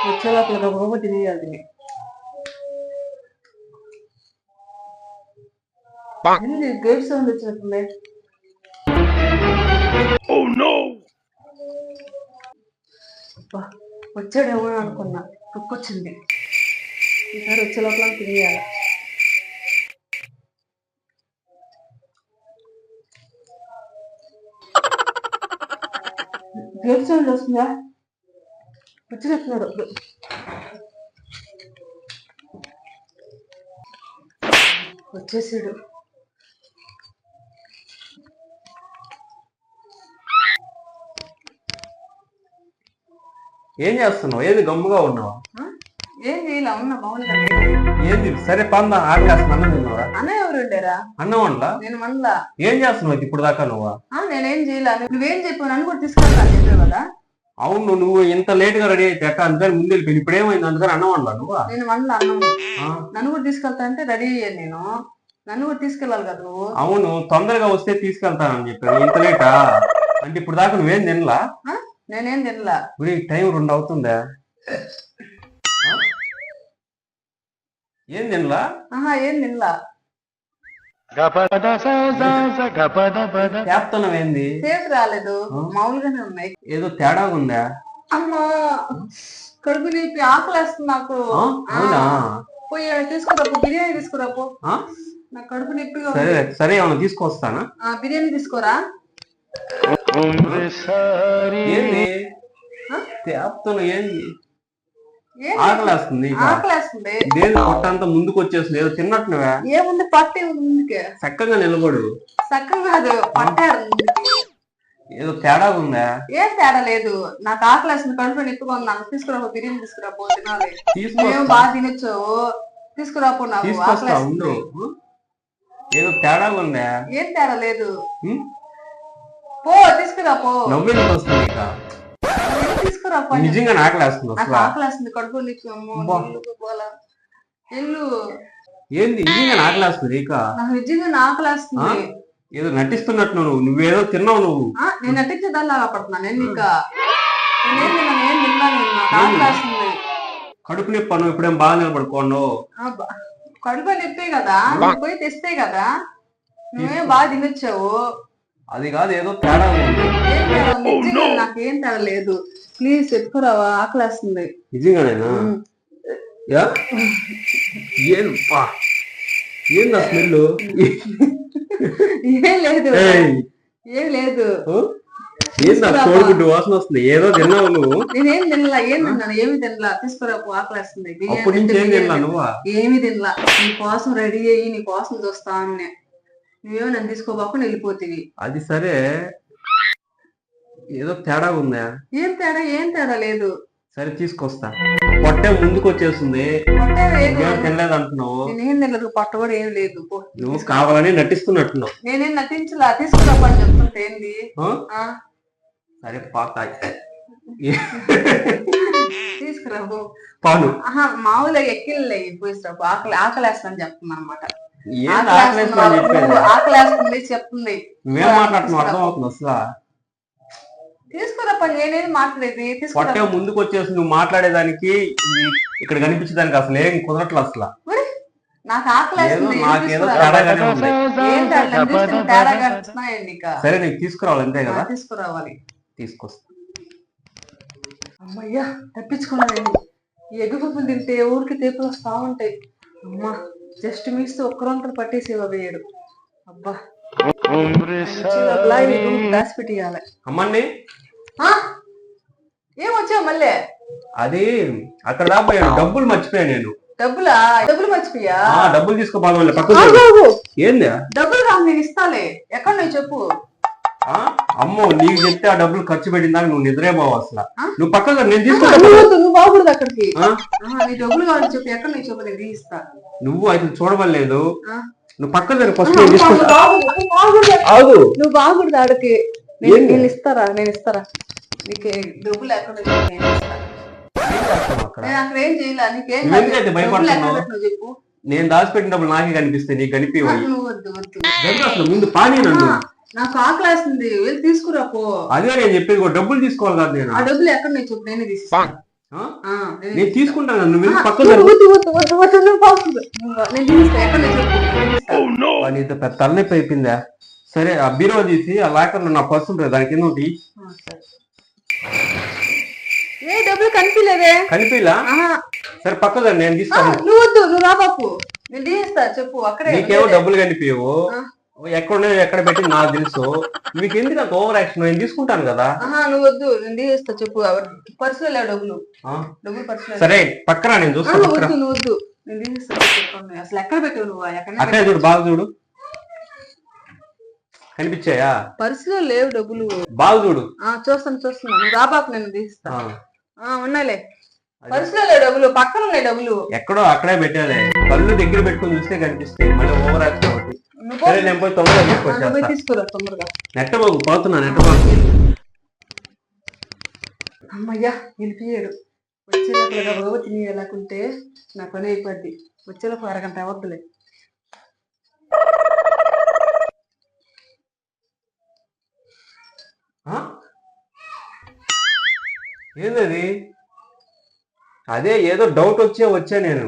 వచ్చేలోపల గబగబా తినేయాలి తిని. ఏంది గేట్ సౌండ్ వచ్చినట్టుంది? వచ్చాడేమో అనుకున్నా, కుక్కొచ్చింది. ఈసారి వచ్చే లోపల తినేయాలి. గేట్ సౌండ్ వస్తుందా? వచ్చినట్టున్నాడు. వచ్చేసాడు. ఏం చేస్తున్నావు? ఏది గమ్ముగా ఉన్నావు? ఏం చేయాల ఉన్నా మామూలుగా. ఏంది సరే పందా ఆకలేస్తుంది. అన్నం తిన్నావా? అన్న ఎవరు ఉండేరా? అన్నం వండలా? నేను వండలా. ఏం చేస్తున్నావు ఇప్పుడు దాకా నువ్వు? నేనేం చేయలే. నువ్వేం చెప్పావు? నన్ను కూడా తీసుకెళ్తాను చెప్పావు కదా. అవును, నువ్వు ఇంత లేట్ గా రెడీ అయితే ఎట్లా? అందుకని ముందు వెళ్ళిపోయి ఇప్పుడు ఏమైంది? అందుకని అన్నం వండలా నువ్వు? నేను వండలా అన్నం. నన్ను కూడా తీసుకెళ్తా అంటే రెడీ అయ్యాను నేను. నన్ను కూడా తీసుకెళ్ళాలి కదా నువ్వు. అవును, తొందరగా వస్తే తీసుకెళ్తానని చెప్పాను. ఇంత లేటా అంటే ఇప్పుడు దాకా నువ్వేం తినలా? నేనేం తినలా. ఇప్పుడు టైం 2 అవుతుందా? ఏం తినలా? ఏం తినలా. చేస్తున్నావు ఏంది? సేఫ్ రాలేదు, మామూలుగానే ఉన్నాయి. ఏదో తేడా ఉందా? అమ్మా కడుపు నీపి ఆకలేస్తుంది నాకు. అవునా? పోయి తీసుకురాపో, బిర్యానీ తీసుకురాపో. నా కడుపు నొప్పిగా. సరే సరే, ఏమన్నా తీసుకొస్తానా? బిర్యానీ తీసుకోరా. ఏంది తేపుతున్నావు? ఏంది ఆకలేస్తుంది? ఆకలేస్తుంది. దేని పొట్ట అంతా ముందుకు వచ్చేస్తుంది. ఏదో తిన్నట్టువా? ఏముంది పట్టే ముందుకే. చక్కగా నిలబడు. చక్కగా కాదు, పట్టారు. ఏదో తేడా ఉందా? ఏం తేడా లేదు. నాకు ఆకలేస్తుంది, కడుపు నొప్పిగా ఉంది. నాకు తీసుకురాపో, బిర్యానీ తీసుకురాపో. తినాలి. మేము బాగా తినొచ్చావు. తీసుకురాపో. నాకు ఆకలేస్తుంది. ఏదో తేడా ఉందా? ఏం తేడా లేదు. పో తీసుకురాపో. నవ్వేది వస్తుంది. తీసుకురాపో. నిజంగా ఆకలేస్తుంది. నాకు ఆకలేస్తుంది, కడుపు నొప్పి. ఎల్లు. ఏంది నిజంగా ఆకలేస్తుంది? నాకు నిజంగా ఆకలేస్తుంది. ఏదో నటిస్తున్నట్టు నువ్వేదో తిన్నావు. నువ్వు నేను నటించేదాన్ని పడుతున్నా. నేను ఇంకా ఏం తిన్నాను. నాకు ఆకలేస్తుంది. కడుపు నొప్పి నువ్వు ఇప్పుడేం బాగా నిలబడుకోండు. కడుపు నొప్పే కదా, పోయి తెస్తే కదా. నువ్వేం బాగా తినొచ్చావు. అది కాదు, ఏదో తేడా ఉంది. నాకేం తేడా లేదు. ప్లీజ్ చెప్పుకురావా, ఆకలేస్తుంది. నిజంగానేనా? ఏందా స్మెల్? ఏం లేదు, ఏం లేదు. ఏందా కోడిగుడ్డు వాసన వస్తుంది? ఏదో తిన్నావు నువ్వు. నేనేం తినలా. ఏం తిన్నాను? ఏమి తినలా. తీసుకురాపు, ఆకలేస్తుంది. అప్పటి నుంచి ఏం తినలా నువ్వు? ఏమి తినలా. నీ కోసం రెడీ అయ్యి నీ కోసం చూస్తాను. నువ్వేమో నన్ను తీసుకోబాకుండా వెళ్ళిపోతీవి. అది సరే, ఏదో తేడా ఉందా? ఏం తేడా? ఏం తేడా లేదు. సరే తీసుకొస్తా. పొట్టే ముందుకు వచ్చేస్తుంది. తినలేదు అంటున్నావు. నేనేం తినలేదు. పొట్ట కూడా ఏం లేదు. నువ్వు కావాలని నటిస్తున్నట్టున్నావు. నేనేం నటించలా. తీసుకురాపని చెప్తుంటే ఏంది? సరే పాతాయి తీసుకురావు. పాను మామూలుగా ఎక్కిళ్ళే పోయిస్తావు. ఆకలేస్తాను చెప్తున్నా అనమాట. ఆకలేస్తుంది చెప్తుంది. నువ్వేం మాట్లాడుతున్నావు అర్థం అవుతుంది అసలు. తీసుకురా పని. నేనేది మాట్లాడేది? పొట్టే ముందుకు వచ్చేసి నువ్వు మాట్లాడేదానికి ఇక్కడ కనిపించేదానికి అసలు ఏం కుదరట్లేదు అసలు. నాకు ఆకలేస్తుంది. సరే నీకు తీసుకురావాలి అంతే కదా? తీసుకురావాలి. తీసుకొస్తా. అమ్మయ్యా తప్పించుకున్నానండి. ఈ ఎగ్గుపప్పులు తింటే ఊరికి తేపులు వస్తా ఉంటాయి. అమ్మా జస్ట్ మిస్ ఒక్కరొంతలు పట్టేసేవా వేయడు. అబ్బా దాచి పెట్టియాలి. అమ్మండి ఏం వచ్చావు మళ్ళీ? అది అక్కడ రాబోయాను. డబ్బులు మర్చిపోయా నేను. డబ్బులా? డబ్బులు మర్చిపోయా? డబ్బులు తీసుకోవాలి. ఏంది డబ్బులు కాదు, నేను ఇస్తాలే. ఎక్కడ నువ్వు చెప్పు. అమ్మో నీకు చెప్తే ఆ డబ్బులు ఖర్చు పెట్టిందాక నువ్వు నిద్రే పోవు అసలు. నువ్వు పక్కగా నేను తీసుకుంటా. నువ్వు బాగుండదు అక్కడికి. నీ డబ్బులు కావాలని చెప్పి ఎక్కడ నువ్వు చెప్పు, నేను ఇస్తా. నువ్వు అయితే చూడవలేదు. నువ్వు పక్కన ఫస్ట్ నువ్వు బాగుండదు ఆడికి. నేను ఇస్తారా? నేను ఇస్తారా? నీకు డబ్బులు ఎక్కడ ఏం చేయాల? నీకేం చెప్పు. నేను దాచిపెట్టిన డబ్బులు నాకే కనిపిస్తాయి, నీకు కనిపించాలి. వద్దు ముందు పానీ నన్ను. నాకు ఆకలేస్తుంది, వెళ్ళి తీసుకురాపో. అదే నేను చెప్పేది, డబ్బులు తీసుకోవాలి కదా. నేను ఆ డబ్బులు ఎక్కడ నేను చెప్పు, నేనే తీసిస్తాను. నేను తీసుకుంటాను, నువ్వు వెళ్ళి పక్కన నీతో పెద్ద తలనొప్పి అయిపోయిందా? సరే ఆ బీరో తీసి ఆ లాకర్లో నా పర్సు ఉంటుంది, దాని కింద ఒకటి. ఏ డబ్బులు కనిపించలేదే? కనిపిలా? సరే పక్కదా, నేను తీస్తాను. నువ్వు వద్దు, నువ్వు రా బాపు, నేను తీస్తా. చెప్పు అక్కడే. నీకేమో డబ్బులు కనిపించవు, ఎక్కడ పెట్టి నాకు తెలుసు. మీకు ఎందుకు అంత ఓవర్ యాక్షన్? నేను తీసుకుంటాను కదా. నువ్వు వద్దు, నేను తీస్తా. చెప్పు పర్సులో లేవు డబ్బులు. పర్సులో. సరే పక్కన నేను చూస్తాను. నువ్వు వద్దు, నేను తీస్తా. అసలు ఎక్కడ పెట్టావు నువ్వు? అక్కడే చూడు, బాగా చూడు, కనిపించాయా? పర్సులో లేవు డబ్బులు, బాగా చూడు. చూస్తాను నువ్వు రా బాపు, నేను తీస్తా. ఉన్నాలే, పర్సులో లేవు డబ్బులు, పక్కన ఉన్నాయి డబ్బులు. ఎక్కడో అక్కడే పెట్టాలి, కళ్ళు దగ్గర పెట్టుకుని చూస్తే కనిపిస్తాయి. మళ్ళీ ఓవర్ యాక్షన్ ఒకటి. సరే నేను పోయి తొందరగా తీసుకురా, తొందరగా. నెట్టబాబు పోతున్నా, నెట్టబాబు. అమ్మయ్యా నిలిపియాడు. వచ్చేలోపు తిని ఎలాకుంటే నా పని అయిపోద్ది. వచ్చేలోపు అరగంట అవద్దులే. ఏందది? అదే ఏదో డౌట్ వచ్చా నేను.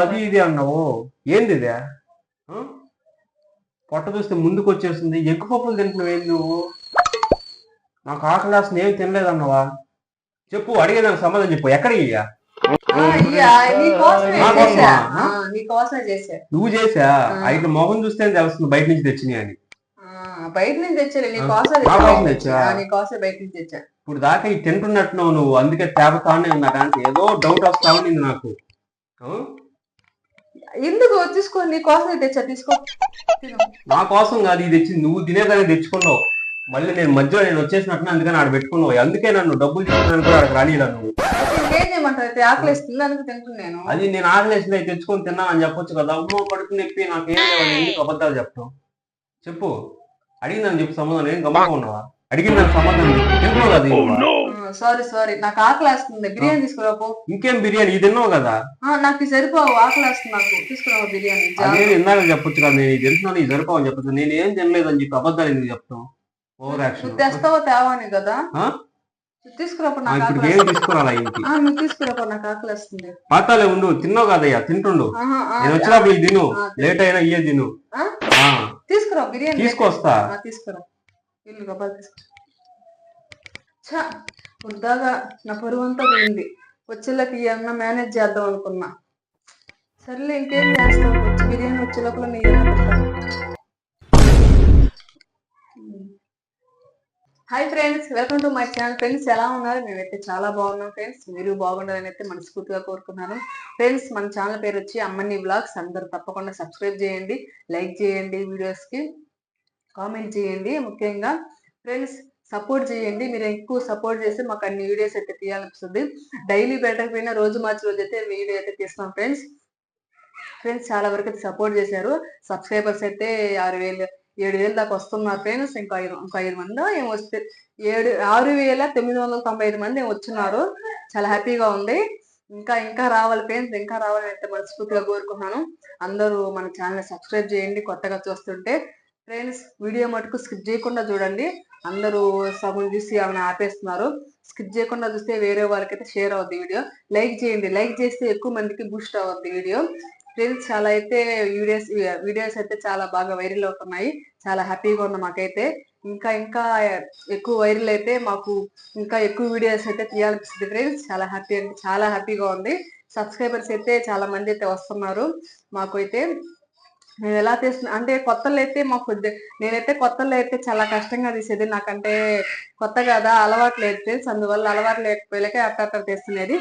అది ఇది అన్నావు, ఏంది ఇదే? పొట్ట చూస్తే ముందుకు వచ్చేస్తుంది. ఎగ్గు పప్పులు తింటున్నావు ఏంది నువ్వు? నాకు ఆకలి ఏం తినలేదన్నావా? చెప్పు, అడిగేదానికి సమాధానం చెప్పు. ఎక్కడికి? నువ్వు చేసా? అయితే మొహం చూస్తే తెలుస్తుంది బయట నుంచి తెచ్చినాయి అని. బయట నుంచి తెచ్చా, బయట నుంచి తెచ్చా. ఇప్పుడు దాకా ఈ తింటున్నట్టున్నావు నువ్వు, అందుకే తేపతానే ఉన్నా. కానీ ఏదో డౌట్ వస్తా ఉంది నాకు. ఎందుకు తీసుకో, నీ కోసమే తెచ్చా, తీసుకో. నా కోసం కాదు ఇది తెచ్చింది, నువ్వు తినేదాన్ని తెచ్చుకున్నావు. మళ్ళీ నేను మధ్యలో నేను వచ్చేసినట్టు అందుకని ఆడ పెట్టుకున్నావు. అందుకే నన్ను డబ్బులు తీసుకున్నాను కూడా అక్కడికి రానిలా నువ్వు. ఆకలిస్తుంది అందుకు తింటున్నాను. అది నేను ఆకలిస్తుంది తెచ్చుకొని తిన్నానని చెప్పొచ్చు కదా. అమ్మో కడుపు నొప్పి నాకు ఏం లేవని ఎందుకు అబద్ధాలు చెప్తావు? చెప్పు, అడిగిందని చెప్పు సమాధానం. ఏం గమ్మగా ఉన్నావా? అడిగిందని సమాధానం తింటున్నావు కదా. సారీ నాకు ఆకలిస్తుంది, బిర్యానీ తీసుకురాపో. ఇంకేం బిర్యానీ? ఇది తిన్నావు కదా. నాకు సరిపోవు, ఆకలిస్తుంది నాకు, తీసుకురావు బిర్యానీ. అదే ఇందాక చెప్పొచ్చు కదా, నేను తింటున్నాను ఇది సరిపోవు అని చెప్పచ్చు. నేను ఏం తినలేదని చెప్పి అబద్ధాలు ఎందుకు చెప్తావు? Over action. తెస్తావో తేవాని కదా, తీసుకురాపో. ఇప్పుడు ఏం తీసుకురాలా ఇంటికి? నువ్వు తీసుకురాపో, నాకు ఆకలిస్తుంది. పాతాలే ఉండు, తిన్నావు కదయ్యా, తింటుండు. నేను వచ్చినప్పుడు ఇది తిను, లేట్ అయినా ఇయ్యే తిను. తీసుకురా బిర్యానీ, తీసుకొస్తా. తీసుకురా. ఇల్లు గబాలు తీసుకురా. వద్దాగా నా పరువు అంతా పోయింది. వచ్చేళ్ళకి ఈ అన్న మేనేజ్ చేద్దాం అనుకున్నా. సర్లే ఇంకేం చేస్తావు, వచ్చి బిర్యానీ వచ్చే లోపల నీ అన్న పెడతాను. Hi friends, welcome to my channel. Friends ఎలా ఉన్నారు? మేమైతే చాలా బాగున్నాం ఫ్రెండ్స్. మీరు బాగుండాలని అయితే మనస్ఫూర్తిగా కోరుకున్నాను ఫ్రెండ్స్. మన ఛానల్ పేరు వచ్చి అమ్మని వ్లాగ్స్. అందరూ తప్పకుండా సబ్స్క్రైబ్ చేయండి, లైక్ చేయండి, వీడియోస్కి కామెంట్ చేయండి. ముఖ్యంగా ఫ్రెండ్స్ సపోర్ట్ చేయండి. మీరు ఎక్కువ సపోర్ట్ చేస్తే మాకు అన్ని వీడియోస్ అయితే తీయాలనిపిస్తుంది. డైలీ పెట్టకపోయినా రోజు మార్చి రోజు అయితే వీడియో అయితే తీస్తాం ఫ్రెండ్స్. చాలా వరకు అయితే సపోర్ట్ చేశారు. సబ్స్క్రైబర్స్ అయితే 7,000 దాకా వస్తున్నారు ఫ్రెండ్స్. ఇంకా 5 మంది ఏం వస్తే 6,995 మంది ఏం వచ్చున్నారు. చాలా హ్యాపీగా ఉంది. ఇంకా రావాలి ఫ్రెండ్స్, ఇంకా రావాలని అయితే మనస్ఫూర్తిగా కోరుకున్నాను. అందరూ మన ఛానల్ సబ్స్క్రైబ్ చేయండి. కొత్తగా చూస్తుంటే ఫ్రెండ్స్ వీడియో మటుకు స్కిప్ చేయకుండా చూడండి. అందరూ సగం చూసి ఏమైనా ఆపేస్తున్నారు. స్కిప్ చేయకుండా చూస్తే వేరే వాళ్ళకైతే షేర్ అవుద్ది వీడియో. లైక్ చేయండి, లైక్ చేస్తే ఎక్కువ మందికి బూస్ట్ అవుద్ది వీడియో ఫ్రెండ్స్. చాలా అయితే వీడియోస్ అయితే చాలా బాగా వైరల్ అవుతున్నాయి. చాలా హ్యాపీగా ఉంది మాకైతే. ఇంకా ఎక్కువ వైరల్ అయితే మాకు ఇంకా ఎక్కువ వీడియోస్ అయితే తీయాలనిపిస్తుంది ఫ్రెండ్స్. చాలా హ్యాపీగా ఉంది. సబ్స్క్రైబర్స్ అయితే చాలా మంది అయితే వస్తున్నారు. మాకు అయితే మేము ఎలా తీస్తున్నా అంటే కొత్తలో అయితే నేనైతే కొత్తలో అయితే చాలా కష్టంగా తీసేది. నాకంటే కొత్త కదా, అలవాటు లేదు ఫ్రెండ్స్. అందువల్ల అలవాటు లేకపోయాకే అట్ట తీస్తున్నది.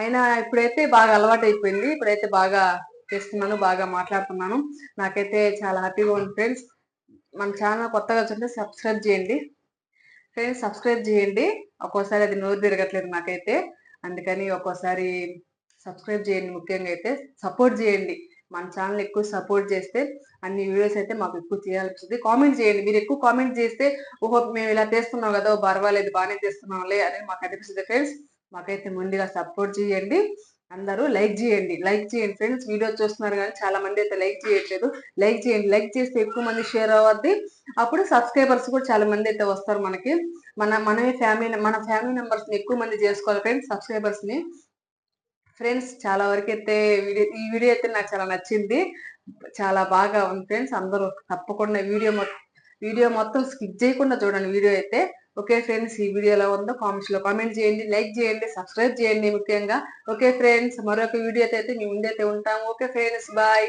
అయినా ఇప్పుడైతే బాగా అలవాటు అయిపోయింది. ఇప్పుడైతే బాగా చేస్తున్నాను, బాగా మాట్లాడుతున్నాను. నాకైతే చాలా హ్యాపీగా ఉంది ఫ్రెండ్స్. మన ఛానల్ కొత్తగా చూస్తే సబ్స్క్రైబ్ చేయండి ఫ్రెండ్స్, సబ్స్క్రైబ్ చేయండి. ఒక్కోసారి అది నోరు తిరగట్లేదు నాకైతే, అందుకని ఒక్కోసారి సబ్స్క్రైబ్ చేయండి. ముఖ్యంగా అయితే సపోర్ట్ చేయండి. మన ఛానల్ ఎక్కువ సపోర్ట్ చేస్తే అన్ని వీడియోస్ అయితే మాకు ఎక్కువ చేయాల్సింది. కామెంట్ చేయండి. మీరు ఎక్కువ కామెంట్ చేస్తే ఓహో మేము ఇలా చేస్తున్నాం కదా, పర్వాలేదు బాగానే చేస్తున్నాంలే అని మాకు అనిపిస్తుంది ఫ్రెండ్స్. మాకైతే ముందుగా సపోర్ట్ చేయండి. అందరూ లైక్ చేయండి ఫ్రెండ్స్. వీడియో చూస్తున్నారు కానీ చాలా మంది అయితే లైక్ చేయట్లేదు. లైక్ చేయండి, లైక్ చేస్తే ఎక్కువ మంది షేర్ అవ్వద్ది. అప్పుడు సబ్స్క్రైబర్స్ కూడా చాలా మంది అయితే వస్తారు మనకి. మన ఫ్యామిలీ మెంబర్స్ ని ఎక్కువ మంది చేసుకోవాలి ఫ్రెండ్స్, సబ్స్క్రైబర్స్ ని. ఫ్రెండ్స్ చాలా వరకు అయితే ఈ వీడియో అయితే నాకు చాలా నచ్చింది, చాలా బాగా ఉంది ఫ్రెండ్స్. అందరూ తప్పకుండా వీడియో మొత్తం స్కిప్ చేయకుండా చూడండి వీడియో అయితే. ఓకే ఫ్రెండ్స్, ఈ వీడియో ఎలా ఉందో కామెంట్స్ లో కామెంట్ చేయండి, లైక్ చేయండి, సబ్స్క్రైబ్ చేయండి ముఖ్యంగా. ఓకే ఫ్రెండ్స్, మరొక వీడియోతో అయితే మీ ముందైతే ఉంటాము. Okay friends, bye.